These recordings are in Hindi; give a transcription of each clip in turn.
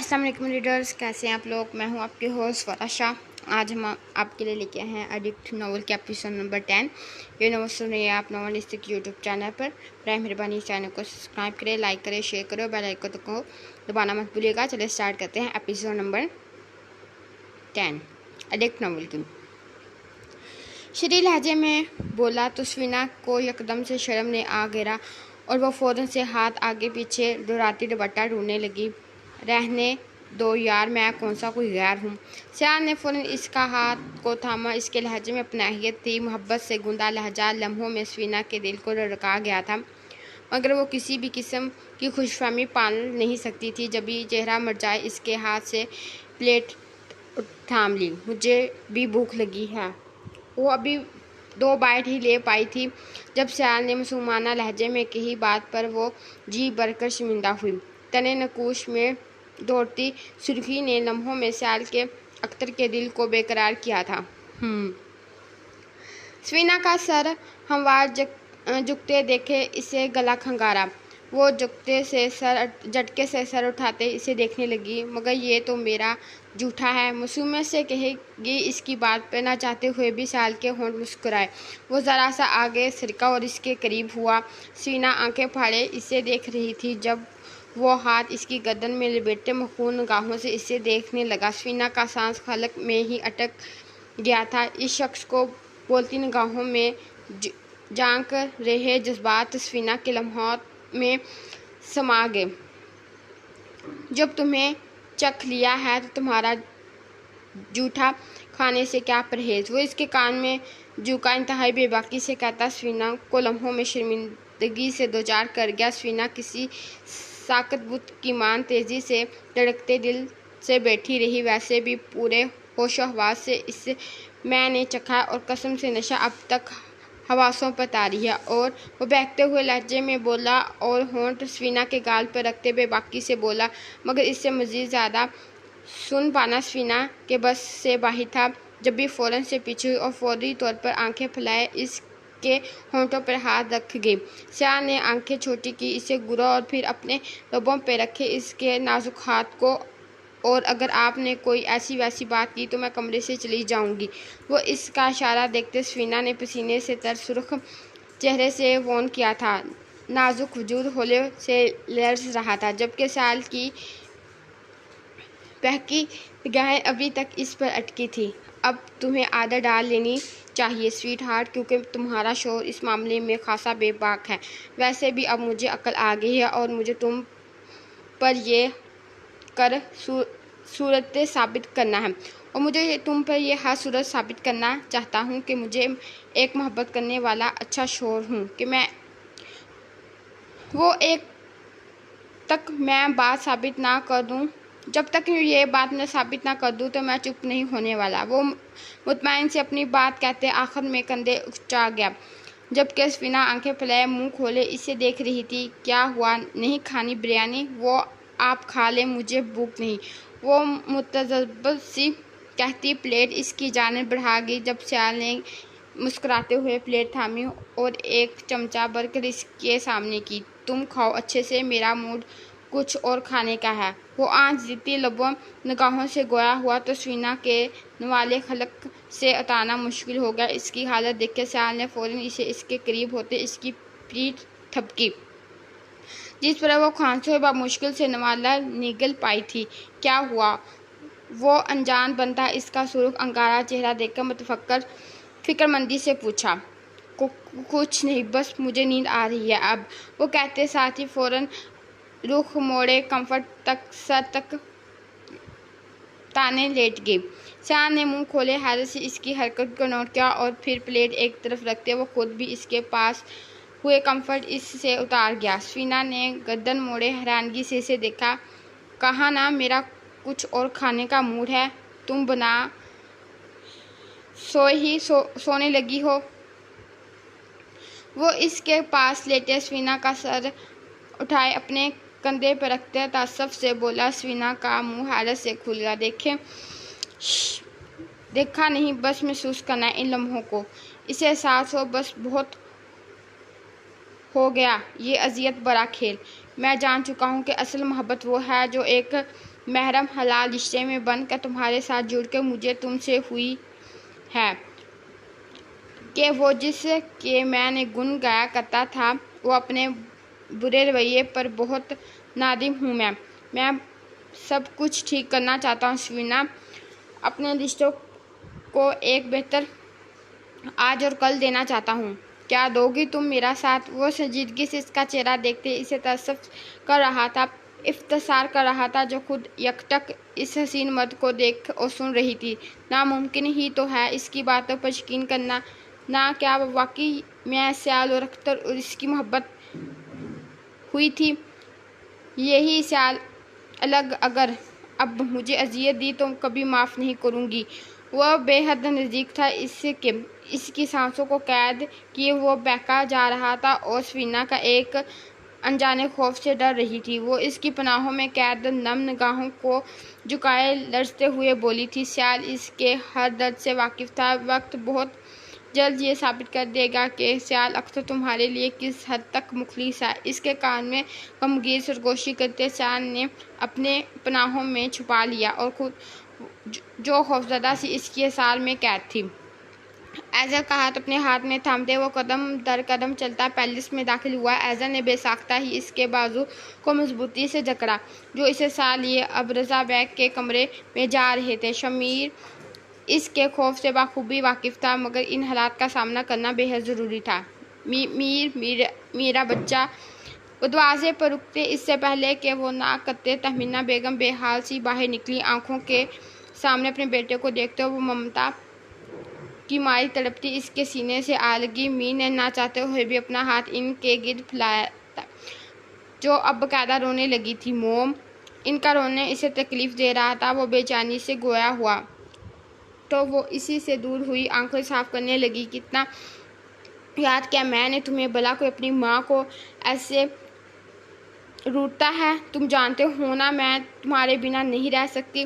अस्सलाम वालेकुम रीडर्स, कैसे हैं आप लोग। मैं हूं आपके होस्ट वराशा। आज हम आपके लिए लेके आए हैं एडिक्ट नावल के एपिसोड नंबर 10। ये नावल सुन रही है आप नॉवलिस्टिक यूट्यूब चैनल पर। बराए मेहरबानी इस चैनल को सब्सक्राइब करें, लाइक करें, शेयर करें, बेल आइकन को दबाना मत भूलिएगा। चलिए स्टार्ट करते हैं एपिसोड नंबर 10 एडिक्ट नावल की। शरीर लहजे में बोला तो सफीना को एकदम से शर्म ने आ गिरा और वह फ़ौरन से हाथ आगे पीछे डुराती दुपट्टा ढूंढने लगी। रहने दो यार, मैं कौन सा कोई गैर हूँ। सियार ने फ़ौरन इसका हाथ को थामा। इसके लहजे में अपनाहियत थी, मोहब्बत से गुंदा लहजा लम्हों में सफीना के दिल को रड़का गया था, मगर वो किसी भी किस्म की खुशफहमी पाल नहीं सकती थी। जब भी चेहरा मर जाए, इसके हाथ से प्लेट थाम ली। मुझे भी भूख लगी है। वो अभी 2 बाइट ही ले पाई थी जब सियार ने मासूमाना लहजे में कही बात पर वो जी भरकर शर्मिंदा हुई। तने नकूश में दौड़ती सुर्खी ने लम्हों में सियाल के अख्तर के दिल को बेकरार किया था। सफीना का सर हमवार झुकते देखे इसे गला खंगारा। वो झटके से सर उठाते इसे देखने लगी। मगर ये तो मेरा जूठा है, मासूमियत से कहेगी इसकी बात पर ना चाहते हुए भी साल के होंठ मुस्कुराए। वो ज़रा सा आगे सरका और इसके करीब हुआ। सफीना आंखें फाड़े इसे देख रही थी। जब वो हाथ इसकी गर्दन में लिपटे मखून निगाहों से इसे देखने लगा, सफीना का सांस खलक में ही अटक गया था। इस शख्स को बोलती निगाहों में झांक रहे जज्बात सफीना के लम्हों में समा गए। जब तुम्हें चख लिया है तो तुम्हारा जूठा खाने से क्या परहेज। वो इसके कान में झुका इंतहाई बेबाकी से कहता सफीना को लम्हों में शर्मिंदगी से दो चार कर गया। सफीना किसी साकत बुत की मान तेजी से धड़कते दिल से बैठी रही। वैसे भी पूरे होशो हवास से इस मैंने चखा और कसम से नशा अब तक हवासों पर तारी है। और वो बहकते हुए लहजे में बोला और होंठ सफीना के गाल पर रखते बेबाकी से बोला, मगर इससे मज़ीद ज़्यादा सुन पाना सफीना के बस से बाहर था। जब भी फ़ौरन से पीछे हुई और फौरी तौर पर आंखें फैलाए इसके होंठों पर हाथ रख गई। सियार ने आंखें छोटी की, इसे घूरा और फिर अपने लबों पर रखे इसके नाजुक हाथ को। और अगर आपने कोई ऐसी वैसी बात की तो मैं कमरे से चली जाऊंगी। वो इसका इशारा देखते सफीना ने पसीने से तर सुर्ख चेहरे से वॉन किया था। नाजुक वजूद होले से लर्ज रहा था, जबकि साल की बहकी निगाहें अभी तक इस पर अटकी थी। अब तुम्हें आदत डाल लेनी चाहिए स्वीट हार्ट, क्योंकि तुम्हारा शोर इस मामले में खासा बेबाक है। वैसे भी अब मुझे अक्ल आ गई है और मुझे तुम पर ये कर सूरत साबित करना है। और मुझे तुम पर यह हर सूरत साबित करना चाहता हूँ कि मुझे एक मोहब्बत करने वाला अच्छा शोर हूँ कि मैं वो एक तक मैं बात साबित ना कर दूँ। जब तक ये बात मैं साबित ना कर दूँ तो मैं चुप नहीं होने वाला। वो मुतमईन से अपनी बात कहते आखिर में कंधे उछा गया, जबकि सफीना आंखें फैलाए मुंह खोले इसे देख रही थी। क्या हुआ, नहीं खानी बिरयानी? वो आप खा लें, मुझे भूख नहीं, वो मुतज़ब्ज़ब सी कहती प्लेट इसकी जानिब बढ़ा गई। जब सियाल ने मुस्कुराते हुए प्लेट थामी और एक चमचा भरकर इसके सामने की। तुम खाओ अच्छे से, मेरा मूड कुछ और खाने का है। वो आंच जीती लबों निगाहों से गोया हुआ तो सफीना के नवाले खलक से उतारना मुश्किल हो गया। इसकी हालत देख के सियाल ने फ़ौरन इसे इसके करीब होते इसकी पीठ थपकी, जिस पर वो खांसते हुए मुश्किल से नवाला निगल पाई थी। क्या हुआ? वो अनजान बनता इसका सुर्ख अंगारा चेहरा देखकर मुतफक्कर फिक्रमंदी से पूछा। कुछ नहीं, बस मुझे नींद आ रही है अब, वो कहते साथ ही फ़ौरन रुख मोड़े कंफर्ट तक सर तक ताने लेट गई। सियार ने मुंह खोले हैरत से इसकी हरकत को नोट किया और फिर प्लेट एक तरफ रखते वो खुद भी इसके पास हुए कंफर्ट इससे उतार गया। सफीना ने गर्दन मोड़े हैरानगी से इसे देखा। कहा ना मेरा कुछ और खाने का मूड है, तुम बना सोने लगी हो। वो इसके पास लेटे सफीना का सर उठाए अपने कंधे पर रखते तासफ से बोला। सफीना का मुंह हैरत से खुल गया। देखा नहीं, बस महसूस करना इन लम्हों को। इसे एहसास हो, बस बहुत हो गया ये अजियत भरा खेल। मैं जान चुका हूँ कि असल मोहब्बत वो है जो एक महरम हलाल रिश्ते में बनकर तुम्हारे साथ जुड़कर मुझे तुमसे हुई है कि वो जिसके मैंने गुण गाया करता था वो अपने बुरे रवैये पर बहुत नादिम हूँ। मैं सब कुछ ठीक करना चाहता हूँ सफीना, अपने रिश्तों को एक बेहतर आज और कल देना चाहता हूँ। क्या दोगी तुम मेरा साथ? वो संजीदगी से इसका चेहरा देखते इसे तसव्वुर कर रहा था, इफ्तिसार कर रहा था, जो खुद यकटक इस हसीन मर्द को देख और सुन रही थी। नामुमकिन ही तो है इसकी बातों पर यकीन करना ना। क्या वाकई मैं सयाल और अख्तर और इसकी मोहब्बत हुई थी? यही सयाल अलग अगर अब मुझे अजियत दी तो कभी माफ़ नहीं करूँगी। वह बेहद नज़दीक था इसके, इसकी सांसों को कैद किए वो बहका जा रहा था और सफीना का एक अनजाने खौफ से डर रही थी। वो इसकी पनाहों में कैद नम निगाहों को झुकाए लरजते हुए बोली थी। सयाल इसके हर दर्द से वाकिफ़ था। वक्त बहुत जल्द ये साबित कर देगा कि सयाल अख्तर तुम्हारे लिए किस हद तक मुखलिस है। इसके कान में गमगीन सरगोशी करते सयाल ने अपने पनाहों में छुपा लिया और खुद जो खौफजदा सी इसकी साल में कैद थी। एज़र का हाथ अपने हाथ में थामते वो कदम दर कदम चलता पैलेस में दाखिल हुआ। एज़र ने बेसाख्ता ही इसके बाजू को मजबूती से जकड़ा जो इसे सा लिए अब रज़ा बेग के कमरे में जा रहे थे। शमीर इसके खौफ से बाखूबी वाकिफ़ था, मगर इन हालात का सामना करना बेहद ज़रूरी था। मेरा बच्चा। वो दरवाज़े पर रुकते इससे पहले कि वो ना करते तहमीना बेगम बेहाल सी बाहर निकली। आंखों के सामने अपने बेटे को देखते वो ममता की मारी तड़पती इसके सीने से आ लगी। मीर ने ना चाहते हुए भी अपना हाथ इनके गिर्द फैलाया जो अब बाकायदा रोने लगी थी। मोम इनका रोने इसे तकलीफ़ दे रहा था। वो बेचैनी से गोया हुआ तो वो इसी से दूर हुई आंखें साफ करने लगी। कितना याद किया मैंने तुम्हें, भला कोई अपनी माँ को ऐसे रूठता है? तुम जानते हो ना मैं तुम्हारे बिना नहीं रह सकती।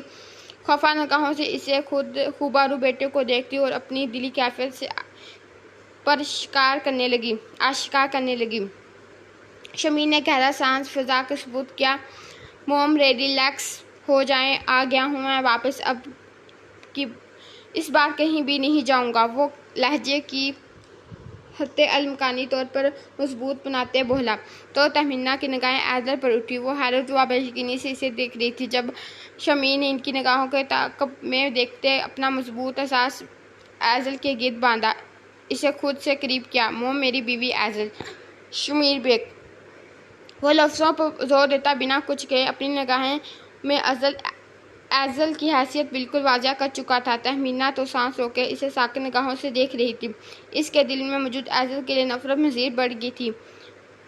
खफा निगाहों से इसे खुद खुबारू बेटे को देखती और अपनी दिली कैफियत से पर आश्कार करने लगी। शमीर ने गहरा सांस फिजा का सबूत किया। मोम रिलैक्स हो जाएं, आ गया हूँ मैं वापस, अब की इस बार कहीं भी नहीं जाऊँगा। वो लहजे की हत्ते अलमकानी तौर पर मजबूत बनाते बोला तो तहमीना की निगाहें एज़र पर उठी। वो हैरत व बेयकीनी से इसे देख रही थी। जब शमीर ने इनकी निगाहों के ताक़ब में देखते अपना मजबूत एहसास एज़र के गिर्द बांधा, इसे खुद से करीब किया। मोम मेरी बीवी एज़र। शमीर बेग। वो लफ्ज़ों पर जोर देता बिना कुछ कहे अपनी निगाहें में एज़ल की हैसियत बिल्कुल वाज़ह कर चुका था। तहमीना तो सांस रोके इसे साकिन निगाहों से देख रही थी। इसके दिल में मौजूद एज़ल के लिए नफरत मज़ीद बढ़ गई थी।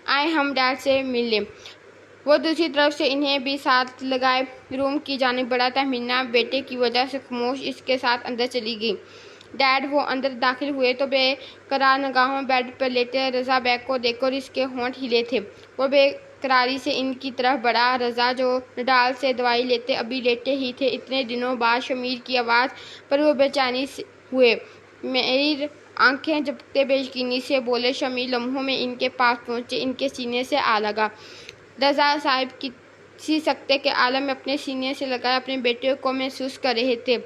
आए हम डैड से मिल लें। वो दूसरी तरफ से इन्हें भी साथ लगाए रूम की जानिब बढ़ा। तहमीना बेटे की वजह से खामोश इसके साथ अंदर चली गई। डैड। वो अंदर दाखिल हुए तो बेकरार निगाहों बेड पर लेटे रज़ा बेग को देखकर इसके होंठ हिले थे। वो बेकरारी से इनकी तरफ बढ़ा। रज़ा जो नडाल से दवाई लेते अभी लेटे ही थे। इतने दिनों बाद शमीर की आवाज़ पर वो बेचैनी हुए। मेरी आंखें झपकते बेयकीनी से बोले। शमीर लम्हों में इनके पास पहुँचे, इनके सीने से आ लगा। रज़ा साहिब किसी सकते के आलम में अपने सीने से लगाए अपने बेटे को महसूस कर रहे थे।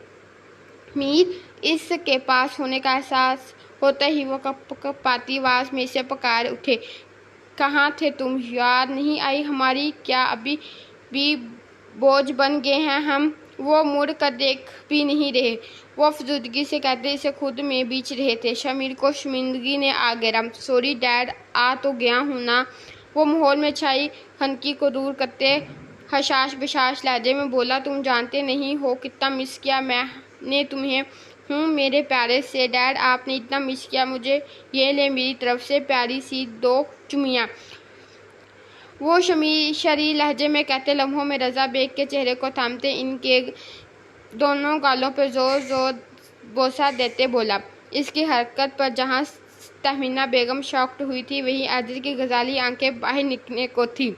मीर इसके पास होने का एहसास होता ही वो कपकपाती आवाज़ में से पुकार उठे। कहाँ थे तुम? याद नहीं आई हमारी? क्या अभी भी बोझ बन गए हैं हम? वो मुड़ कर देख भी नहीं रहे। वो अफसुदगी से कहते इसे खुद में बीच रहे थे। शमीर को शर्मिंदगी ने आ घेरा। सॉरी डैड, आ तो गया हूँ ना। वो माहौल में छाई खनकी को दूर करते हशाश बशाश लहजे में बोला। तुम जानते नहीं हो कितना मिस किया मैंने तुम्हें। मेरे प्यारे से डैड, आपने इतना मिस किया मुझे। ये ले मेरी तरफ से प्यारी सी 2 चुमियाँ। वो शरी लहजे में कहते लम्हों में रज़ा बेग के चेहरे को थामते इनके दोनों गालों पर जोर जोर बोसा देते बोला। इसकी हरकत पर जहाँ तहमीना बेगम शॉक्ड हुई थी वहीं एज़र की गजाली आंखें बाहर निकलने को थी।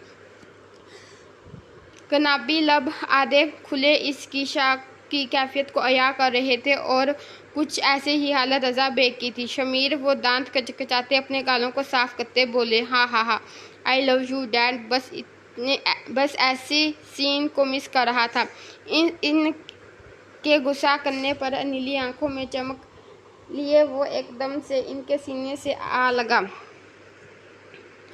कनाबी लब आधे खुले इसकी शाख की कैफियत को अया कर रहे थे और कुछ ऐसे ही हालत रज़ा बेग की थी। शमीर वो दांत कचकचाते अपने गालों को साफ करते बोले। हाँ हाँ हाँ, आई लव यू डैड, बस ने बस ऐसी सीन को मिस कर रहा था। इनके गुस्सा करने पर नीली आंखों में चमक लिए वो एकदम से इनके सीने से आ लगा।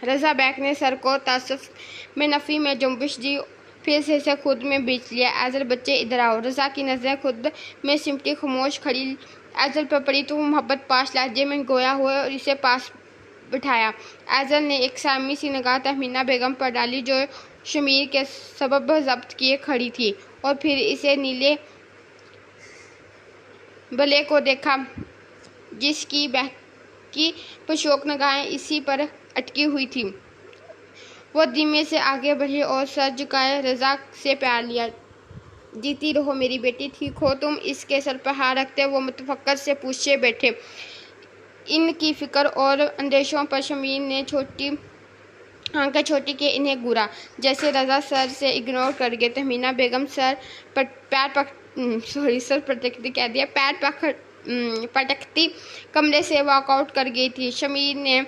रज़ा बैग ने सर को तासुफ में नफ़ी में जुम्बिश दी, फिर से इसे खुद में बीच लिया। एजल बच्चे इधर आओ। रज़ा की नज़रें खुद में सिमटी खामोश खड़ी एजल पर पड़ी तो वो मोहब्बत पाश लहजे में गोया हुए और इसे पास बिठाया। एजल ने एक सामी सी निगाह तहमीना बेगम पर डाली जो शमीर के सबब जब्त किए खड़ी थी, और फिर इसे नीले बले को देखा जिसकी बहकी पुरशौक निगाहें इसी पर अटकी हुई थी। वो धीमे से आगे बढ़े और सर झुकाए रज़ा से प्यार लिया। जीती रहो मेरी बेटी, ठीक हो तुम? इसके सर पर हाथ रखते वो मुतफक्कर से पूछे बैठे। इनकी फिक्र और अंदेशों पर शमीर ने आंखें छोटी के इन्हें घूरा, जैसे रज़ा सर से इग्नोर कर गए। तहमीना बेगम सर पटकती कमरे से वॉकआउट कर गई थी। शमीर ने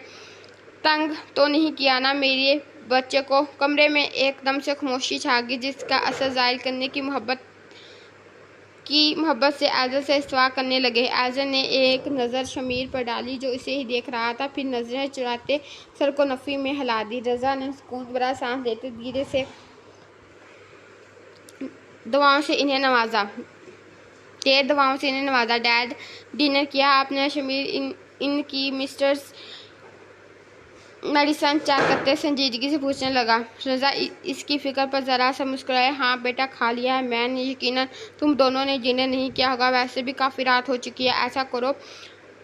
तंग तो नहीं किया ना मेरे बच्चे को? कमरे में एकदम से खामोशी छा गई, जिसका असर जाहिर करने की मोहब्बत से एजल से इस्तवा करने लगे। एजल ने एक नज़र शमीर पर डाली जो इसे ही देख रहा था, फिर नजरें चुराते सर को नफ़ी में हिला दी। रज़ा ने सुकून भरा सांस लेते धीरे से दुआओं से इन्हें नवाजा। डैड, डिनर किया आपने? शमीर इनकी मिस्टर्स मेडिसन चेक करते संजीदगी से पूछने लगा। रज़ा इसकी फ़िक्र पर ज़रा सा मुस्कुराए। हाँ बेटा, खा लिया है मैंने। यकीनन तुम दोनों ने डिनर नहीं किया होगा, वैसे भी काफ़ी रात हो चुकी है। ऐसा करो,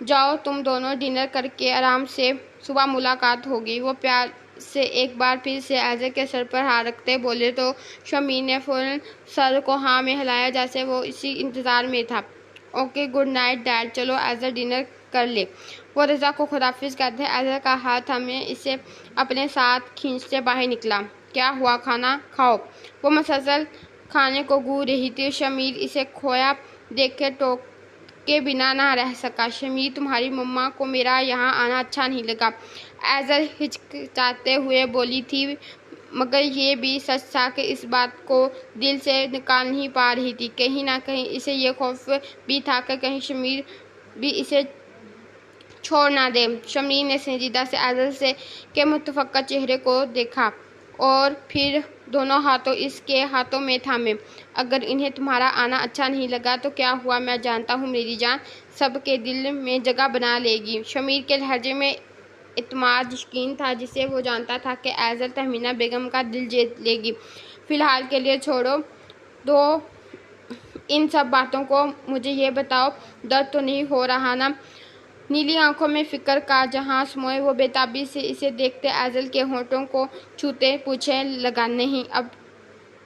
जाओ तुम दोनों डिनर करके आराम से, सुबह मुलाकात होगी। वो प्यार से एक बार फिर से एजल के सर पर हाथ रखते बोले तो शमीर ने फ़ौरन सर को हाँ में हिलाया, जैसे वो इसी इंतज़ार में था। ओके, गुड नाइट डैड, चलो एजल डिनर कर ले। वो रज़ा को खुदाफिज कहते एजल का हाथ थामे इसे अपने साथ खींचते बाहर निकला। क्या हुआ, खाना खाओ? वो मसलसल खाने को घूर रही थी। शमीर इसे खोया देख के टोक के बिना ना रह सका। शमीर, तुम्हारी मम्मा को मेरा यहाँ आना अच्छा नहीं लगा, एजल हिचकिचाते हुए बोली थी, मगर ये भी सच था कि इस बात को दिल से निकाल नहीं पा रही थी। कहीं ना कहीं इसे ये खौफ भी था कि कहीं शमीर भी इसे छोड़ ना दे। शमीर ने संजीदा से एजल से के मुतफक्का चेहरे को देखा और फिर दोनों हाथों इसके हाथों में थामे। अगर इन्हें तुम्हारा आना अच्छा नहीं लगा तो क्या हुआ, मैं जानता हूँ मेरी जान सबके दिल में जगह बना लेगी। शमीर के लहजे में इत्माद यकीन था, जिसे वो जानता था कि एजल तहमीना बेगम का दिल जीत लेगी। फ़िलहाल के लिए छोड़ो दो इन सब बातों को, मुझे ये बताओ, दर्द तो नहीं हो रहा ना? नीली आंखों में फिक्र का जहां समोए वो बेताबी से इसे देखते एजल के होंठों को छूते पूछे लगा। नहीं, अब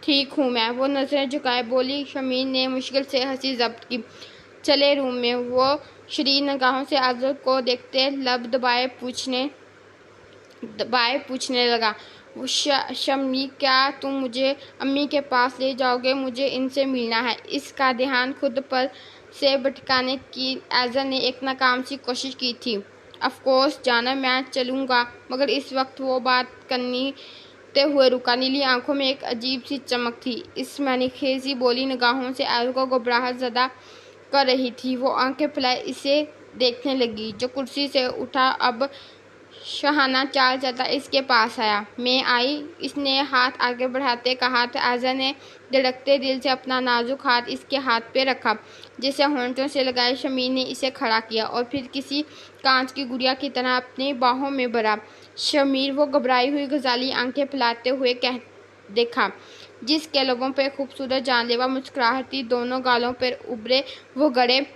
ठीक हूँ मैं। वो नजरें झुकाए बोली। शमीर ने मुश्किल से हंसी जब्त की। चले रूम में। वो शरीर निगाहों से एजल को देखते लब दबाए पूछने लगा। शमी, क्या तुम मुझे अम्मी के पास ले जाओगे? मुझे इनसे मिलना है। इसका ध्यान खुद पर से भटकाने की एजल ने एक नाकाम सी कोशिश की थी। ऑफकोर्स जाना, मैं चलूँगा, मगर इस वक्त वो बात करते हुए रुका। नीली आंखों में एक अजीब सी चमक थी। इस मैनिखेजी बोली निगाहों से एजल को घबराहट ज़दा कर रही थी। वो आंखें फैलाए इसे देखने लगी। जो कुर्सी से उठा अब शहाना चाल चलता इसके पास आया। मैं आई, इसने हाथ आगे बढ़ाते कहा था। एजल ने धड़कते दिल से अपना नाजुक हाथ इसके हाथ पे रखा, जिसे होंठों से लगाए। शमीर ने इसे खड़ा किया और फिर किसी कांच की गुड़िया की तरह अपनी बाहों में भरा। शमीर, वो घबराई हुई गजाली आंखें फैलाते हुए देखा, जिसके लबों पर खूबसूरत जानलेवा मुस्कुराहट थी। दोनों गालों पर उभरे वो गड़े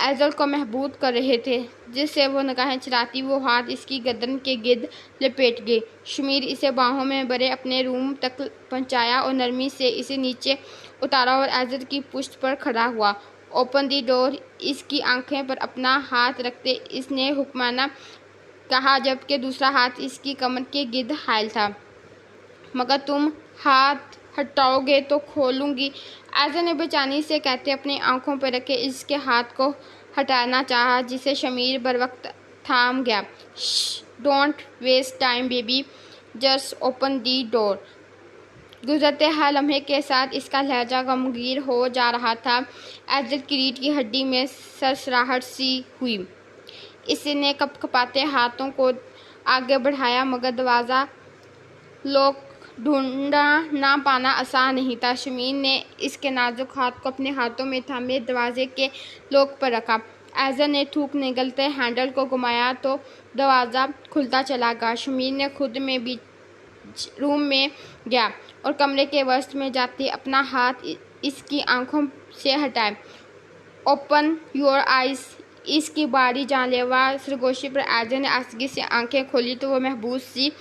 एजल को महबूब कर रहे थे। जिससे वो निगाहें चलाती वो हाथ इसकी गर्दन के गिर्द लपेट गए। शमीर इसे बाहों में भरे अपने रूम तक पहुंचाया और नरमी से इसे नीचे उतारा और एजल की पुश्त पर खड़ा हुआ। ओपन दी डोर, इसकी आंखें पर अपना हाथ रखते इसने हुक्माना कहा, जबकि दूसरा हाथ इसकी कमर के गिर्द हायल था। मगर तुम हाथ हटाओगे तो खोलूंगी, एजल ने बेचैनी से कहते अपनी आंखों पर रखे इसके हाथ को हटाना चाहा, जिसे शमीर बर वक्त थाम गया। Don't waste time baby, just open the door. गुजरते हर लम्हे के साथ इसका लहजा गमगीन हो जा रहा था। एजल की रीढ़ की हड्डी में सरसराहट सी हुई। इसने कपकपाते हाथों को आगे बढ़ाया, मगर दरवाज़ा लॉक ढूंढना ना पाना आसान नहीं था। शमीर ने इसके नाजुक हाथ को अपने हाथों में थामे दरवाजे के लॉक पर रखा। एजल ने थूक निगलते हैंडल को घुमाया तो दरवाज़ा खुलता चला गया। शमीर ने खुद में बीच रूम में गया और कमरे के वसत में जाते अपना हाथ इसकी आंखों से हटाए। ओपन योर आइज, इसकी बारी जानलेवा सरगोशी पर एजल ने आसगी से आंखें खोली तो वो महबूस सी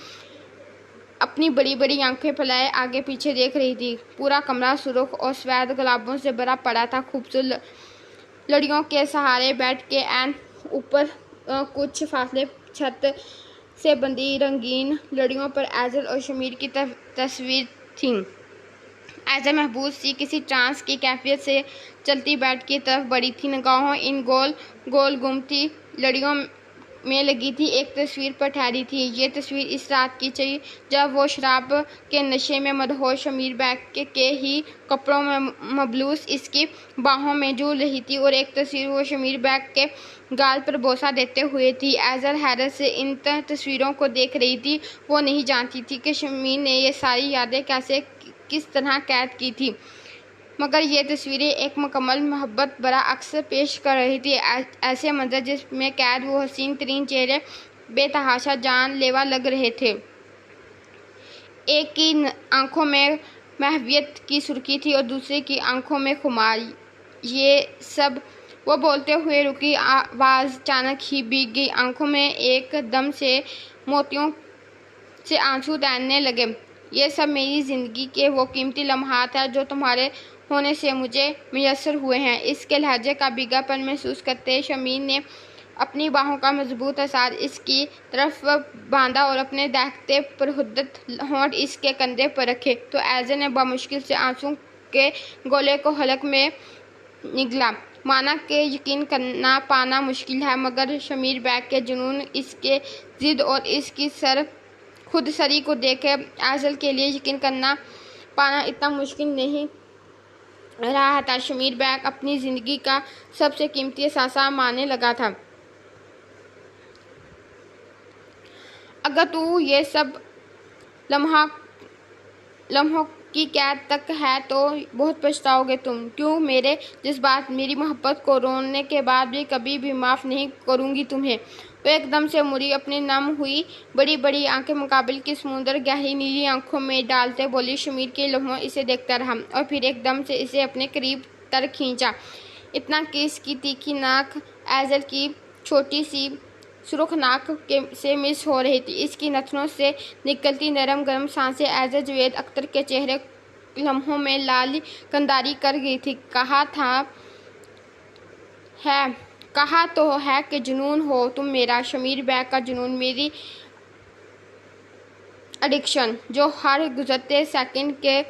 अपनी बड़ी बड़ी आंखें फैलाए आगे पीछे देख रही थी। पूरा कमरा सुर्ख और सफ़ेद गुलाबों से भरा पड़ा था। खूबसूरत लड़ियों के सहारे बैठ के एन ऊपर कुछ फासले छत से बंधी रंगीन लड़ियों पर एजल और शमीर की तस्वीर थी। एजल महबूस सी किसी ट्रांस की कैफियत से चलती बेड की तरफ बढ़ी थी। निगाहों इन गोल गोल घूमती लड़ियों में लगी थी। एक तस्वीर पर ठहरी थी। ये तस्वीर इस रात की थी जब वो शराब के नशे में मदहोश शमीर बैग के ही कपड़ों में मबलूस इसकी बाहों में झूल रही थी। और एक तस्वीर वो शमीर बैग के गाल पर बोसा देते हुए थी। एजल हैरत से इन तस्वीरों को देख रही थी। वो नहीं जानती थी कि शमीर ने ये सारी यादें कैसे किस तरह कैद की थी, मगर ये तस्वीरें एक मुकम्मल मोहब्बत भरा अक्स पेश कर रही थी। ऐसे मंजर जिसमें कैद वो हसीन तरीन चेहरे बेतहाशा जान लेवा लग रहे थे। एक की आंखों में महवियत की सुर्खी थी और दूसरे की आंखों में खुमार। ये सब वो बोलते हुए रुकी। आवाज़ अचानक ही भीग गई। आंखों में एक दम से मोतियों से आंसू तैरने लगे। ये सब मेरी ज़िंदगी के वो कीमती लम्हात हैं जो तुम्हारे होने से मुझे मुयस्सर हुए हैं। इसके लहजे का भीगापन महसूस करते शमीर ने अपनी बाहों का मजबूत असार इसकी तरफ बांधा और अपने दहकते पुरहुद्दत होंठ इसके कंधे पर रखे तो एजल ने बामुश्किल से आंसू के गोले को हलक में निगला। माना के यकीन करना पाना मुश्किल है, मगर शमीर बैग के जुनून, इसके ज़िद और इसकी खुद सरी को देखे एजल के लिए यकीन करना पाना इतना मुश्किल नहीं रहा था। शमीर बैग अपनी ज़िंदगी का सबसे कीमती असासा मानने लगा था। अगर तू ये सब लम्हों की कैद तक है तो बहुत पछताओगे तुम। क्यों मेरे जज्बात, मेरी मोहब्बत को रोने के बाद भी कभी भी माफ़ नहीं करूँगी तुम्हें। वो एकदम से मुड़ी, अपनी नम हुई बड़ी बड़ी आंखें मुकाबिल की समुंदर गहरी नीली आंखों में डालते बोली। शमीर के लम्हों इसे देखता रहा और फिर एकदम से इसे अपने करीब तर खींचा, इतना कि इसकी तीखी नाक एजल की छोटी सी सुर्ख नाक से मिस हो रही थी। इसकी नथनों से निकलती नरम गरम सांसें एजल जवेद अख्तर के चेहरे लम्हों में लाल कंदारी कर गई थी। कहा तो है कि जुनून हो तुम मेरा, शमीर बैग का जुनून, मेरी एडिक्शन जो हर गुजरते सेकंड के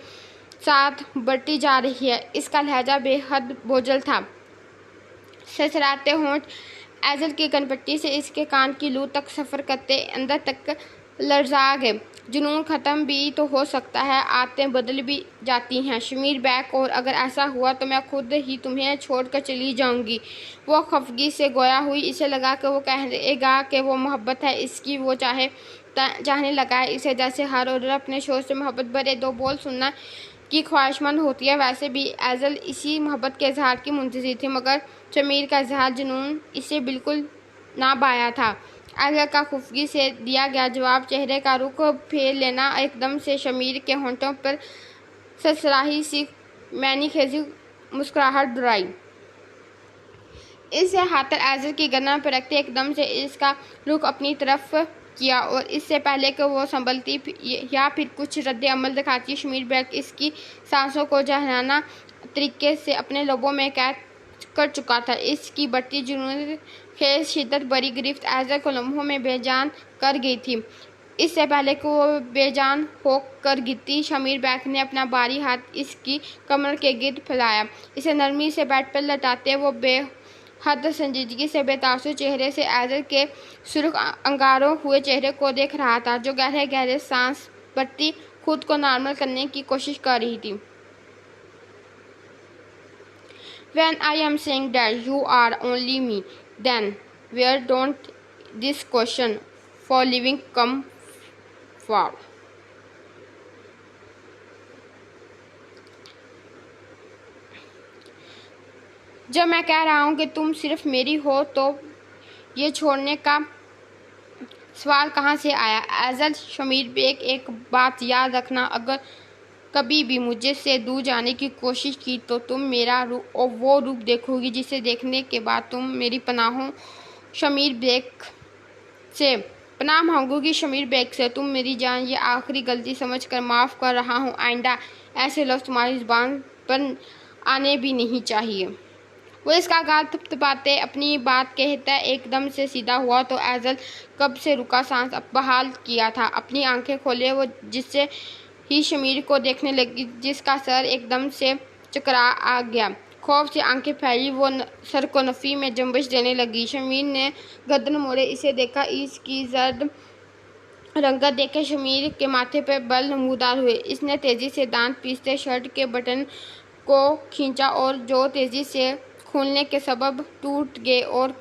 साथ बढ़ती जा रही है। इसका लहजा बेहद बोझल था। सरसराते होंठ एजल की कनपट्टी से इसके कान की लू तक सफ़र करते अंदर तक लर्जा गए। जुनून ख़त्म भी तो हो सकता है, आदतें बदल भी जाती हैं शमीर बैग, और अगर ऐसा हुआ तो मैं खुद ही तुम्हें छोड़कर चली जाऊंगी। वो खफगी से गोया हुई। इसे लगा कि वो कहेगा कि वो मोहब्बत है इसकी। वो चाहने लगा है इसे जैसे हर औरत अपने शोर से मोहब्बत भरे दो बोल सुनना की ख्वाहिशमंद होती है। वैसे भी एजल इसी मोहब्बत के इजहार की मुंतज़िर थी, मगर शमीर का इजहार जुनून इसे बिल्कुल ना बाया था। एजल का खुफगी से दिया गया जवाब, चेहरे का रुख फेर लेना, एकदम से शमीर के होंठों पर सरसराही सी मैनी खेजी मुस्कुराहट दुहराई। इससे हाथर एजल की गर्दन पर रखते एकदम से इसका रुख अपनी तरफ किया और इससे पहले कि वो संभलती या फिर कुछ रद्द अमल दिखाती, शमीर बैग इसकी सांसों को जहराना तरीके से अपने लबों में कैद कर चुका था। इसकी बढ़ती जुनून खेज शिद्दत बड़ी गिरफ्त एजल को लम्हों में बेजान कर गई थी। इससे पहले कि वो बेजान होकर गिरती, शमीर बैग ने अपना बारी हाथ इसकी कमर के गिर्द फैलाया। इसे नरमी से बेड पर लटाते वो बेहद संजीदगी से बेतासुर चेहरे से एजल के सुर्ख अंगारों हुए चेहरे को देख रहा था, जो गहरे गहरे सांस भरती खुद को नॉर्मल करने की कोशिश कर रही थी। When I am saying that you are only me, then where don't this question for living come from? जब मैं कह रहा हूँ कि तुम सिर्फ मेरी हो, तो ये छोड़ने का सवाल कहाँ से आया? एजल शमीर बेग, एक बात याद रखना, अगर कभी भी मुझे से दूर जाने की कोशिश की तो तुम मेरा वो रूप देखोगी जिसे देखने के बाद तुम मेरी पनाहों शमीर बेग से पनाह मांगोगी। शमीर बेग से, तुम मेरी जान, ये आखिरी गलती समझकर माफ़ कर रहा हूँ। आइंदा ऐसे लफ्ज़ तुम्हारी ज़ुबान पर आने भी नहीं चाहिए। वो इसका गाल थपथपाते अपनी बात कहता एकदम से सीधा हुआ तो एजल कब से रुका सांस बहाल किया था। अपनी आंखें खोले वो जिससे ही शमीर को देखने लगी, जिसका सर एकदम से चकरा आ गया। खौफ से आंखें फैली, वो सर को नफ़ी में जंबिश देने लगी। शमीर ने गर्दन मोड़े इसे देखा। इसकी जर्द रंगत देखे शमीर के माथे पर बल नमूदार हुए। इसने तेज़ी से दांत पीसते शर्ट के बटन को खींचा और जो तेज़ी से खोलने के सबब टूट गए और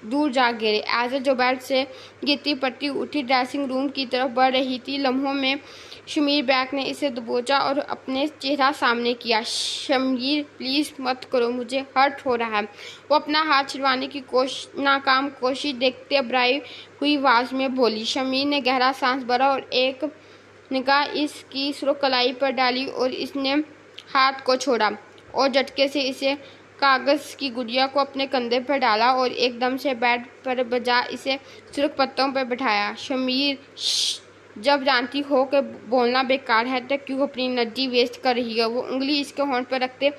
दूर जा गिरे। एजल जो बेड से गिरती पड़ती उठी ड्रेसिंग रूम की तरफ बढ़ रही थी। लम्हों में शमीर बेग ने इसे दबोचा और अपने चेहरा सामने किया। शमीर प्लीज़ मत करो, मुझे हर्ट हो रहा है। वो अपना हाथ छिड़वाने की नाकाम कोशिश देखते घबराई हुई आवाज़ में बोली। शमीर ने गहरा सांस भरा और एक निगाह इसकी सुर्ख कलाई पर डाली और इसने हाथ को छोड़ा और झटके से इसे कागज़ की गुड़िया को अपने कंधे पर डाला और एकदम से बेड पर बजा इसे सुर्ख पत्तों पर बिठाया। शमीर, जब जानती हो कि बोलना बेकार है तो क्यों अपनी एनर्जी वेस्ट कर रही है? वो उंगली इसके होंठ पर रखते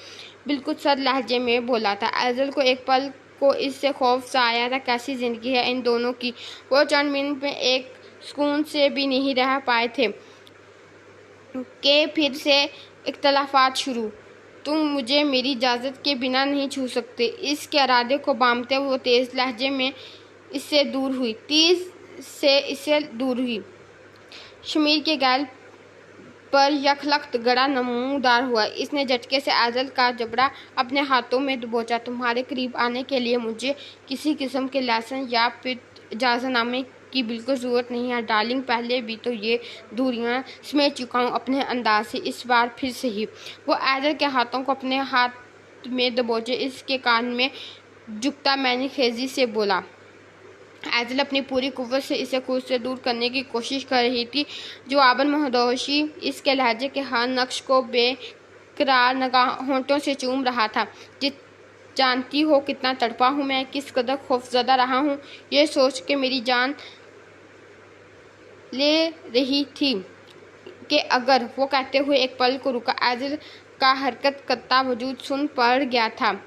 बिल्कुल सर लहजे में बोला था। एजल को एक पल को इससे खौफ सा आया था। कैसी ज़िंदगी है इन दोनों की? वो चंद मिनट में एक सुकून से भी नहीं रह पाए थे कि फिर से इख्तलाफात शुरू। तुम मुझे मेरी इजाज़त के बिना नहीं छू सकते। इसके इरादे को बांधते हुए वो तेज़ लहजे में इससे दूर हुई। शमीर के गाल पर यखलख्त गड़ा नमूदार हुआ। इसने झटके से एजल का जबड़ा अपने हाथों में दबोचा। तुम्हारे करीब आने के लिए मुझे किसी किस्म के लाइसेंस या फिर इजाज़तनामे की बिल्कुल ज़रूरत नहीं है डार्लिंग। पहले भी तो ये दूरियां समेट चुका हूँ अपने अंदाज से, इस बार फिर से ही। वो एजल के हाथों को अपने हाथ में दबोचे इसके कान में झुकता मैंने खेजी से बोला। एजल अपनी पूरी कुव्वत से इसे खुद से दूर करने की कोशिश कर रही थी। जवाबन महदोशी इसके लहजे के हर नक्श को बेकरार नगाह होंठों से चूम रहा था। जानती हो कितना तड़पा हूँ मैं, किस कदर खौफजदा रहा हूँ। ये सोच के मेरी जान ले रही थी कि अगर वो कहते हुए एक पल को रुका। एजल का हरकत करता वजूद सुन पड़ गया था।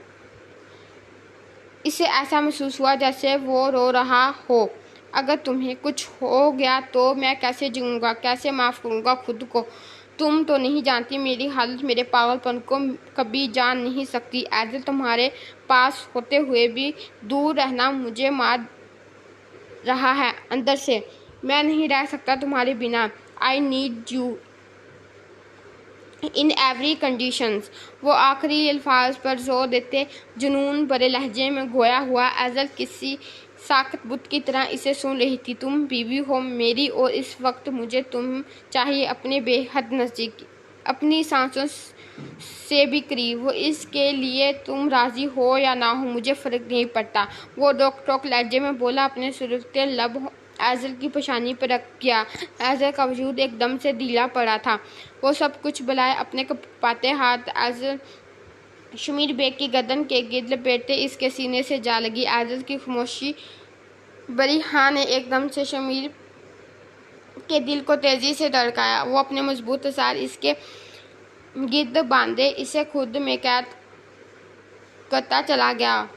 इसे ऐसा महसूस हुआ जैसे वो रो रहा हो। अगर तुम्हें कुछ हो गया तो मैं कैसे जीऊँगा, कैसे माफ़ करूँगा खुद को? तुम तो नहीं जानती मेरी हालत, मेरे पागलपन को कभी जान नहीं सकती। एजल, तुम्हारे पास होते हुए भी दूर रहना मुझे मार रहा है अंदर से। मैं नहीं रह सकता तुम्हारे बिना। I need you in every conditions. वो आखिरी अल्फाज पर जोर देते जुनून भरे लहजे में गोया हुआ। एजल किसी साकत बुत की तरह इसे सुन रही थी। तुम बीवी हो मेरी और इस वक्त मुझे तुम चाहिए अपने बेहद नज़दीक, अपनी सांसों से भी करीब। वो इसके लिए तुम राज़ी हो या ना हो मुझे फ़र्क नहीं पड़ता। वो रोक टोक लहजे में बोला, अपने सुरखते लब एजल की पेशानी पर रख किया। एजल का वजूद एकदम से ढीला पड़ा था। वो सब कुछ बुलाए अपने कपाते हाथ एजल शमीर बेग की गर्दन के गिर्द लपेटते इसके सीने से जा लगी। एजल की खामोशी बड़ी हाँ ने एकदम से शमीर के दिल को तेज़ी से धड़काया। वो अपने मजबूत असार इसके गिर्द बांधे इसे खुद में कैद करता चला गया,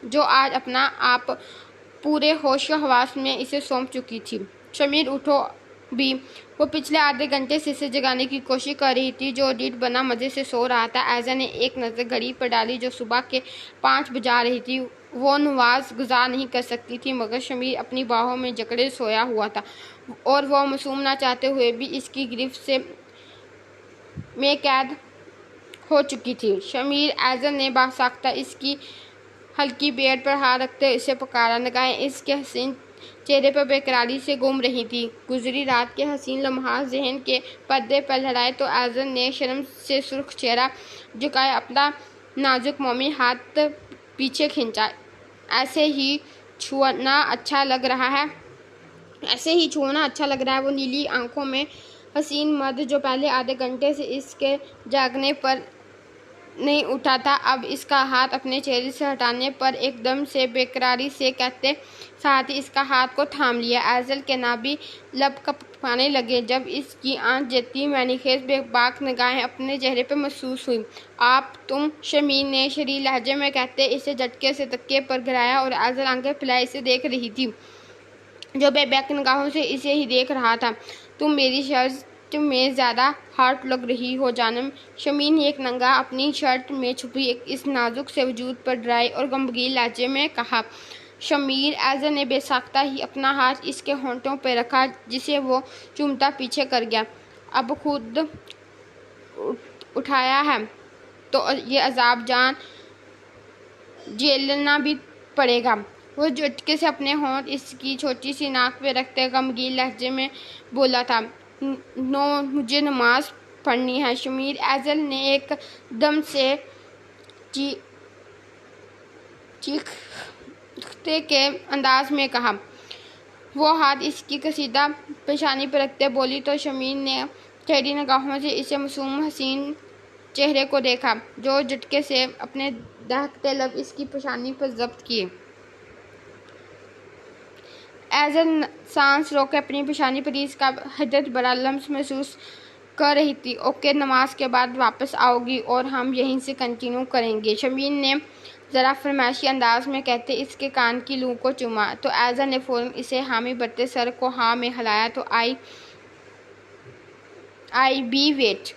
जो आज अपना आप पूरे होश हवास में इसे सौंप चुकी थी। शमीर उठो भी। वो पिछले आधे घंटे से इसे जगाने की कोशिश कर रही थी, जो रीढ़ बना मज़े से सो रहा था। एजा ने एक नज़र घड़ी पर डाली जो सुबह के 5 बजा रही थी। वो नवाज गुजार नहीं कर सकती थी, मगर शमीर अपनी बाहों में जकड़े सोया हुआ था और वह मासूम ना चाहते हुए भी इसकी गिरफ्त से में कैद हो चुकी थी। शमीर एजल ने बासाख्ता इसकी हल्की बेड पर हाथ रखते हुए इसे पुकारा। निगाहें इसके हसीन चेहरे पर बेकरारी से घूम रही थी। गुजरी रात के हसीन लम्हात ज़हन के पर्दे पर लहराए तो एजल ने शर्म से सुर्ख चेहरा झुकाए अपना नाजुक मोमी हाथ पीछे खींचा। ऐसे ही छूना अच्छा लग रहा है, ऐसे ही छूना अच्छा लग रहा है। वो नीली आंखों में हसीन मर्द जो पहले आधे घंटे से इसके जागने पर नहीं उठा था, अब इसका हाथ अपने चेहरे से हटाने पर एकदम से बेकरारी से कहते साथ ही इसका हाथ को थाम लिया। एजल के नाभि लब कँपाने लगे जब इसकी आंख जती मैनीखेज बेबाक निगाहें अपने चेहरे पर महसूस हुई। आप तुम, शमीर ने शरीर लहजे में कहते इसे झटके से तकिए पर गिराया और एजल आंखें फैलाए इसे देख रही थी, जो बेबाक निगाहों से इसे ही देख रहा था। तुम मेरी शर्ट में ज़्यादा हॉट लग रही हो जानम। शमीर ने एक नंगा अपनी शर्ट में छुपी इस नाजुक से वजूद पर ड्राई और गमगीन लहजे में कहा। शमीर एजल ने बेसाख्ता ही अपना हाथ इसके होंठों पर रखा जिसे वो चूमता पीछे कर गया। अब खुद उठाया है तो ये अजाब जान झेलना भी पड़ेगा। वो झटके से अपने होंठ इसकी छोटी सी नाक पे रखते गमगीन लहजे में बोला था, नो, मुझे नमाज पढ़नी है। शमीर एजल ने एक दम से चीखते के अंदाज में कहा। वो हाथ इसकी कसीदा पेशानी पर रखते बोली तो शमीर ने ठहरी निगाहों से इसे मासूम हसीन चेहरे को देखा, जो झटके से अपने दहकते लब इसकी पेशानी पर जब्त किए। एजल सांस रोके अपनी पेशानी पर इसका हिद्दत बड़ा लम्स महसूस कर रही थी। ओके, नमाज के बाद वापस आओगी और हम यहीं से कंटिन्यू करेंगे। शमीर ने ज़रा फरमाइशी अंदाज में कहते इसके कान की लू को चूमा तो एजल ने फ़ौरन इसे हामी भरते सर को हाँ में हिलाया तो आई बी वेट।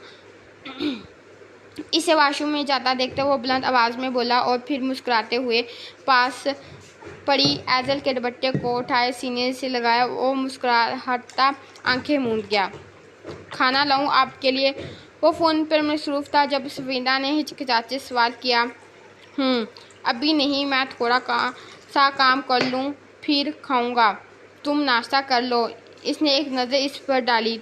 इसे वाशरूम में जाता देखते वो बुलंद आवाज़ में बोला और फिर मुस्कुराते हुए पास पड़ी एजल के दुपट्टे को उठाए सीने से लगाया। वो मुस्कुराता आंखें मूंद गया। खाना लाऊं आपके लिए? वो फ़ोन पर मसरूफ़ था जब सफीना ने हिचकिचाते सवाल किया। अभी नहीं, मैं थोड़ा सा काम कर लूँ फिर खाऊंगा, तुम नाश्ता कर लो। इसने एक नज़र इस पर डाली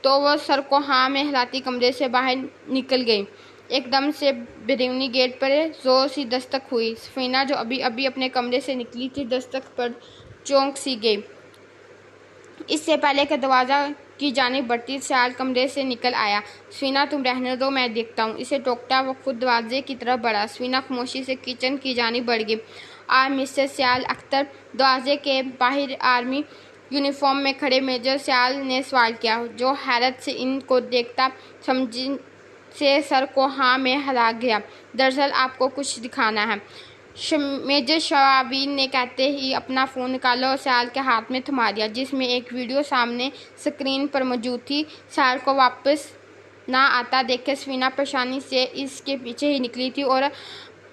तो वह सर को हाँ में हिलाती कमरे से बाहर निकल गई। एकदम से बैरूनी गेट पर जोर सी दस्तक हुई। सफीना जो अभी अभी अपने कमरे से निकली थी दस्तक पर चौंक सी गई। इससे पहले कि दरवाज़ा की जानिब बढ़ती सयाल कमरे से निकल आया। सफीना, तुम रहने दो, मैं देखता हूँ। इसे टोकता वो खुद दरवाजे की तरफ बढ़ा। सफीना खामोशी से किचन की जानिब बढ़ गई। मिस्टर सयाल अख्तर, दरवाजे के बाहर आर्मी यूनिफॉर्म में खड़े मेजर सयाल ने सवाल किया, जो हैरत से इनको देखता समझ से सर को हाँ में हिला गया। दरअसल आपको कुछ दिखाना है, मेजर शवाबीन ने कहते ही अपना फ़ोन निकाला और सयाल के हाथ में थमा दिया, जिसमें एक वीडियो सामने स्क्रीन पर मौजूद थी। सयाल को वापस ना आता देखे सफीना परेशानी से इसके पीछे ही निकली थी और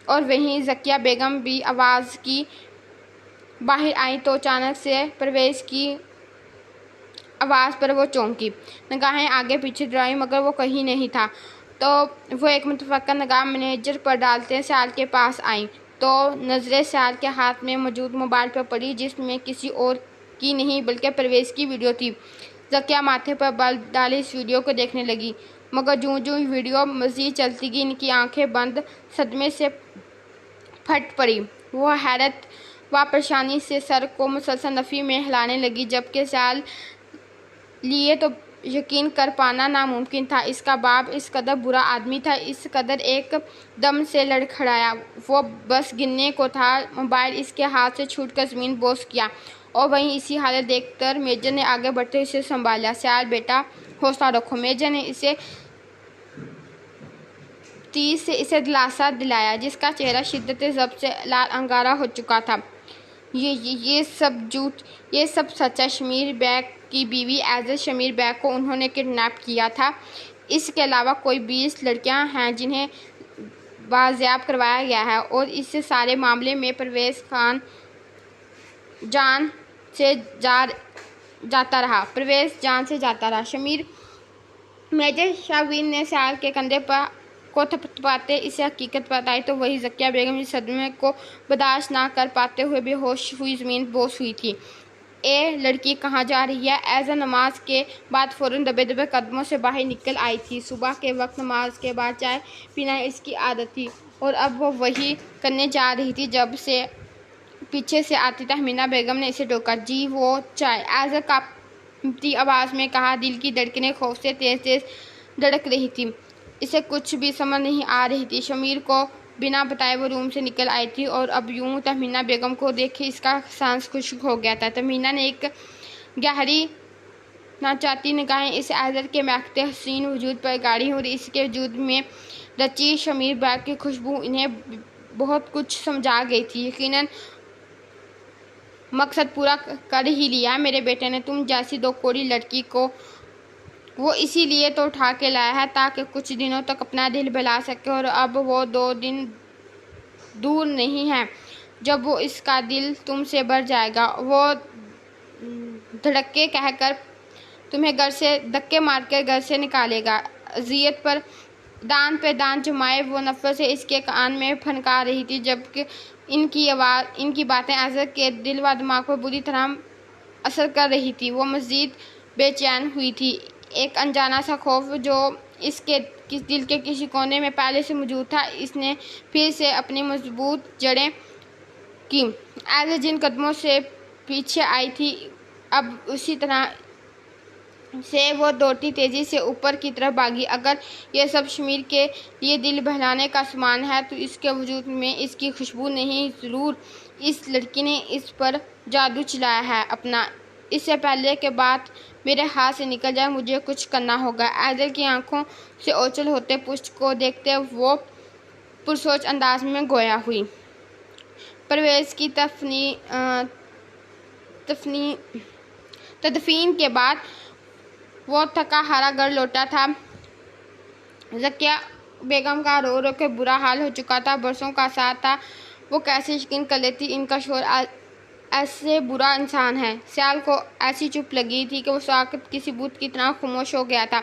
वहीं ज़किया बेगम भी आवाज़ की बाहर आई तो अचानक से परवेज़ की आवाज़ पर वो चौंकी। निगाहें आगे पीछे दौड़ाई मगर वो कहीं नहीं था। तो वो एक मुतफक्का निगाह मैनेजर पर डालते सयाल के पास आई तो नज़रें सयाल के हाथ में मौजूद मोबाइल पर पड़ी, जिसमें किसी और की नहीं बल्कि परवेज़ की वीडियो थी। ज़किया माथे पर बल डाले इस वीडियो को देखने लगी, मगर जूं वीडियो मज़ीद चलती गई इनकी आंखें बंद सदमे से फट पड़ी। वो हैरत व परेशानी से सर को मुसलसल नफ़ी में हिलाने लगी, जबकि सयाल लिए तो यकीन कर पाना नामुमकिन था। इसका बाप इस कदर बुरा आदमी था, इस कदर एक दम से लड़खड़ाया। वो बस गिनने को था, मोबाइल इसके हाथ से छूटकर ज़मीन बोस किया और वहीं इसी हालत देखकर मेजर ने आगे बढ़ते इसे संभाला। सयाल बेटा, हौसला रखो। मेजर ने इसे तीस से इसे दिलासा दिलाया, जिसका चेहरा शिद्दत ज़ब्त से लाल अंगारा हो चुका था। ये सब झूठ, ये सब सच्चा। शमीर बैग की बीवी एजल शमीर बैग को उन्होंने किडनैप किया था। इसके अलावा कोई 20 लड़कियां हैं जिन्हें बाजियाब करवाया गया है और इस सारे मामले में परवेज़ खान जान से जाता रहा। शमीर मेजर शाहवीन ने सयाल के कंधे पर को थपथपाते इसे हकीकत बताई तो वही ज़किया बेगम इस सदमे को बर्दाश्त ना कर पाते हुए बेहोश हुई ज़मीन बोस हुई थी। ए लड़की कहाँ जा रही है? ऐज़ा नमाज के बाद फ़ौरन दबे दबे कदमों से बाहर निकल आई थी। सुबह के वक्त नमाज के बाद चाय पीना इसकी आदत थी और अब वो वही करने जा रही थी जब से पीछे से आती तहमीना बेगम ने इसे टोका। जी वो चाय, ऐज़ा कांपती आवाज़ में कहा। दिल की धड़कनें खौफ से तेज़ तेज़ धड़क रही थी। इसे कुछ भी समझ नहीं आ रही थी। शमीर को बिना बताए वो रूम से निकल आई थी और अब यूं तहमीना बेगम को देखे इसका सांस खुश्क हो गया था। तहमीना ने एक गहरी नाचाती निगाहें इस ऐज़र के महकते हसीन वजूद पर गाड़ी और इसके वजूद में रची शमीर बैग की खुशबू इन्हें बहुत कुछ समझा गई थी। यकीनन मकसद पूरा कर ही लिया मेरे बेटे ने। तुम जैसी दो कोड़ी लड़की को वो इसीलिए तो उठा के लाया है ताकि कुछ दिनों तक अपना दिल बहला सके और अब वो 2 दिन दूर नहीं है जब वो इसका दिल तुमसे भर जाएगा। वो धड़के कहकर तुम्हें घर से धक्के मारकर घर से निकालेगा। अजियत पर दान जमाए वो नफ़रत से इसके कान में फनका रही थी जबकि इनकी बातें ऐज़र के दिल व दिमाग पर बुरी तरह असर कर रही थी। वो मज़ीद बेचैन हुई थी। एक अनजाना सा खौफ जो इसके दिल के किसी कोने में पहले से मौजूद था इसने फिर से अपनी मजबूत जड़ें की। ऐज़र जिन कदमों से पीछे आई थी अब उसी तरह से वो दौड़ती तेज़ी से ऊपर की तरफ भागी। अगर यह सब शमीर के लिए दिल बहलाने का सामान है तो इसके वजूद में इसकी खुशबू नहीं, ज़रूर इस लड़की ने इस पर जादू चलाया है अपना। इससे पहले के बात मेरे हाथ से निकल जाए मुझे कुछ करना होगा। ऐज़र की आंखों से ओझल होते पुष्ट को देखते वो पुरसोच अंदाज में गोया हुई। परवेज़ की तदफीन के बाद वो थका हारा घर लौटा था। ज़किया बेगम का रो रो के बुरा हाल हो चुका था। बरसों का साथ था, वो कैसे यकीन कर लेती इनका शोहर ऐसे बुरा इंसान है। सयाल को ऐसी चुप लगी थी कि वो साकत किसी बूत की तरह खामोश हो गया था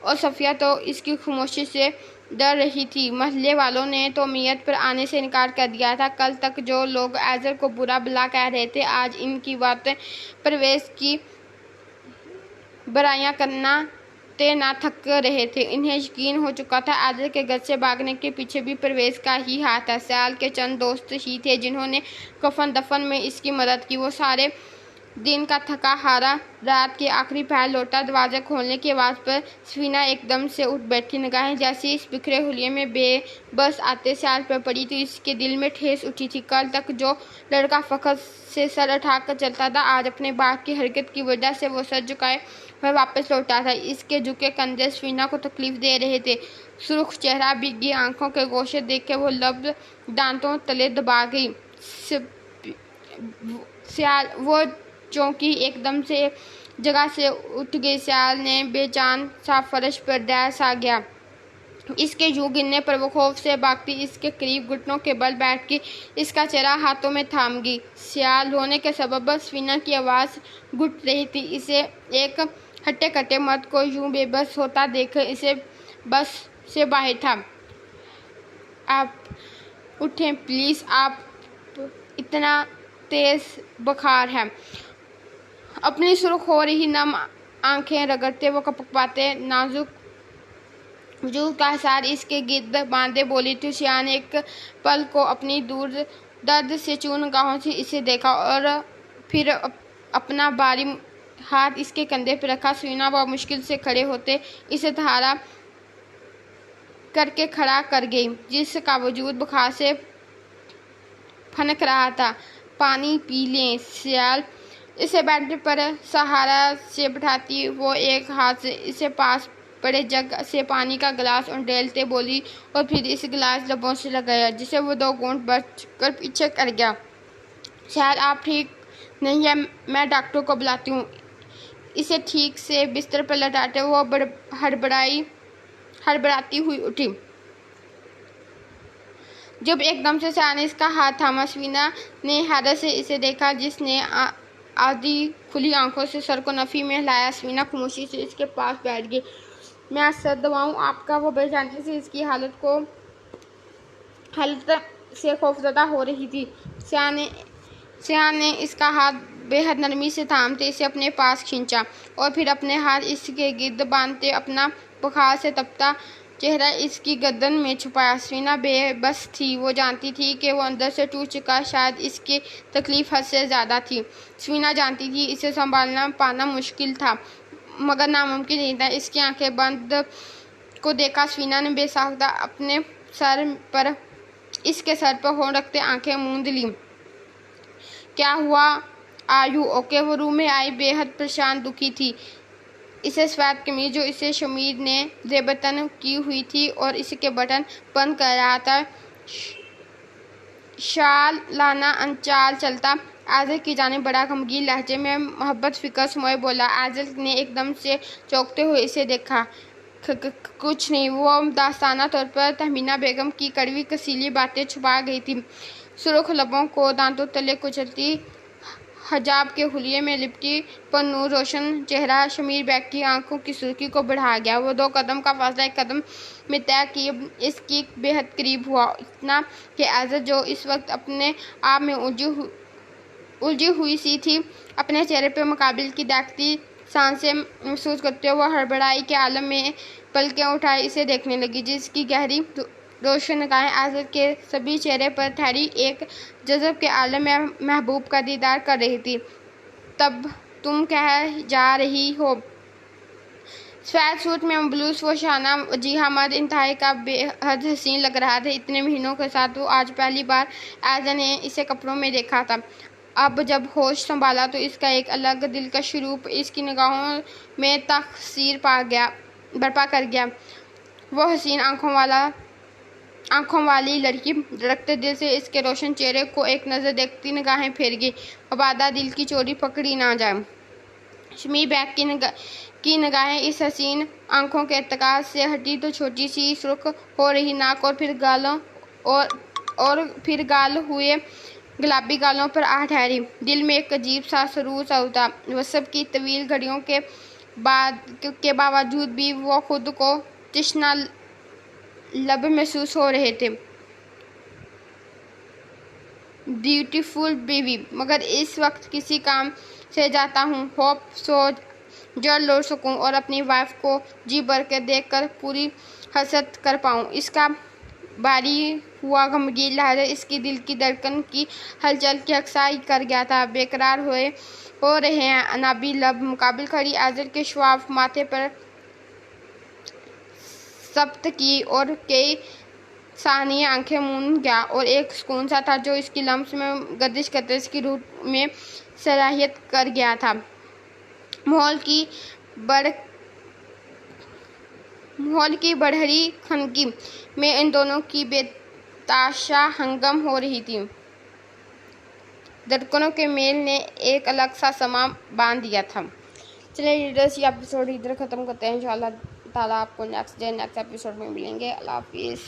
और सफ़िया तो इसकी खामोशी से डर रही थी। महल्ले वालों ने तो मियत पर आने से इनकार कर दिया था। कल तक जो लोग ऐज़र को बुरा भला कह रहे थे आज इनकी बातें परवेज़ की बुराइयां करना ते ना थक रहे थे। इन्हें यकीन हो चुका था ऐज़र के घर से भागने के पीछे भी परवेज़ का ही हाथ था। सयाल के चंद दोस्त ही थे जिन्होंने कफन दफन में इसकी मदद की। वो सारे दिन का थका हारा रात के आखिरी पहर लौटा। दरवाज़ा खोलने की आवाज़ पर सफीना एकदम से उठ बैठी। निगाहें जैसे इस बिखरे हुलिये में बेबस आते सयाल पर पड़ी तो इसके दिल में ठेस उठी थी। कल तक जो लड़का फ़ख्र से सर उठाकर चलता था आज अपने बाप की हरकत की वजह से वो सर झुकाए वह वापस लौटा था। इसके झुके कंधे सफीना को तकलीफ दे रहे थे। सुर्ख चेहरा, भीगी आंखों के गोशे देख के वो लब दांतों तले दबा गई। सयाल वो चौंकी, एकदम से जगह से उठ गई। सयाल ने बेजान सा फर्श पर डैस आ गया। इसके यूं गिरने पर वो खौफ से भागती इसके करीब घुटनों के बल बैठ के इसका चेहरा हाथों में थाम गई। सयाल रोने के सबब सफीना की आवाज़ घुट रही थी। इसे एक हट्टे कट्टे मर्द को यूं बेबस होता देख इसे बस से बाहर था। आप उठें प्लीज़, आप इतना तेज़ बुखार है। अपनी सुर्ख हो रही नम आंखें रगड़ते वो कपकपाते नाजुक वजूद का हिसार इसके गिर्द बांधे बोली थी। सियान ने एक पल को अपनी दूर दर्द से चून निगाहों से इसे देखा और फिर अपना भारी हाथ इसके कंधे पर रखा। सफीना बहुत मुश्किल से खड़े होते इसे सहारा करके खड़ा कर गई जिसका वजूद बुखार से फनक रहा था। पानी पी लें। सयाल इसे बेड पर सहारा से बिठाती वो एक हाथ से इसे पास पड़े जग से पानी का गिलास उंडेलते बोली और फिर इस गिलास लबों से लगाया जिसे वो 2 घूंट बच कर पीछे कर गया। शायद आप ठीक नहीं है, मैं डॉक्टर को बुलाती हूँ। इसे ठीक से बिस्तर पर लटाते वो हड़बड़ाती हुई उठी। जब एकदम से सयाल ने इसका हाथ थामा, सफीना ने हैरत से इसे देखा जिसने आधी खुली आंखों से सर को नफ़ी में हिलाया। सफीना खामोशी से इसके पास बैठ गई। मैं असर दवाऊँ आपका, वो बेजाने से इसकी हालत से खौफजदा हो रही थी। सियान ने इसका हाथ बेहद नरमी से थामते इसे अपने पास खींचा और फिर अपने हाथ इसके गिर्द बांधते अपना बुखार से तपता चेहरा इसकी गर्दन में छुपाया। सफीना बेबस थी। वो जानती थी कि वो अंदर से टूट चुका, शायद इसकी तकलीफ हद से ज़्यादा थी। सफीना जानती थी इसे संभालना पाना मुश्किल था, मगर नामुमकिन नहीं था। इसकी आंखें बंद को देखा सफीना ने बेसाख्ता अपने इसके सर पर होंठ रखते आंखें मूंद ली। क्या हुआ? आयु ओके? वो रूम में आई बेहद परेशान दुखी थी। इसे सफ़ेद कमीज जो इसे शमीर ने ज़ेबतन की हुई थी और इसके बटन बंद कर रहा था, शाल लाना अनचाल चलता आज़िल की जानिब बड़ा गमगीन लहजे में मोहब्बत फ़िक्र समोए बोला। आज़िल ने एकदम से चौंकते हुए इसे देखा। कुछ नहीं, वो दास्ताना तौर पर तहमीना बेगम की कड़वी कसीली बातें छुपा गई थी। सुर्ख लबों को दांतों तले कुचलती, हिजाब के हुलिये में लिपटी पर नूर रोशन चेहरा शमीर बैग की आंखों की सुर्खी को बढ़ा गया। वो 2 कदम का फासला 1 कदम में तय किए इसकी बेहद करीब हुआ, इतना कि आज़त जो इस वक्त अपने आप में उलझी हुई सी थी, अपने चेहरे पर मुकाबिल की दागती सांसें महसूस करते हुए हड़बड़ाई के आलम में पलकें उठाए इसे देखने लगी, जिसकी गहरी रोशन निगाहें आज़त के सभी चेहरे पर ठहरी एक जज़ब के आलम में महबूब का दीदार कर रही थी। तब तुम कह जा रही हो? सफ़ेद सूट में मबलूस वो शाना वजीहा मर्द इंतहाई का बेहद हसीन लग रहा था। इतने महीनों के साथ वो आज पहली बार आज़त ने इसे कपड़ों में देखा था। अब जब होश संभाला तो इसका एक अलग दिलकश रूप इसकी निगाहों में तस्वीर बर्पा कर गया। वो हसीन आंखों वाली लड़की धड़कते दिल से इसके रोशन चेहरे को एक नज़र देखती निगाहें फेर गई। मबादा दिल की चोरी पकड़ी ना जाए। शमीर बैग की निगाहें इस हसीन आंखों के इत्तेकाद से हटी तो छोटी सी सुर्ख हो रही नाक और फिर गाल हुए गुलाबी गालों पर आ ठहरी। दिल में एक अजीब सा सरूर सा उठा। वसब की तवील घड़ियों के बावजूद भी वो खुद को तिश्ना लब महसूस हो रहे थे। ब्यूटीफुल बीवी, मगर इस वक्त किसी काम से जाता हूँ, होप सो जड़ लौट सकूँ और अपनी वाइफ को जी भर के देख कर पूरी हसरत कर पाऊँ। इसका बारी हुआ गमगीन लहजा इसकी दिल की धड़कन की हलचल की अक्साई कर गया था। बेकरार हो रहे हैं अनाबी लब मुकाबिल खड़ी आज़िल के शवाफ माथे पर सब्त की और कई सानिया आंखें मूंद गया और एक सुकून सा था जो इसकी लम्स में गर्दिश करते इसकी रूह में सराहियत कर गया था। माहौल की बढ़हरी खनकी में इन दोनों की बेताशा हंगम हो रही थी। धड़कनों के मेल ने एक अलग सा समा बांध दिया था। चलिए रीडर्स, ये एपिसोड इधर ख़त्म करते हैं। इंशाल्लाह ताला आपको नेक्स्ट एपिसोड में मिलेंगे। अल्लाह हाफिज़।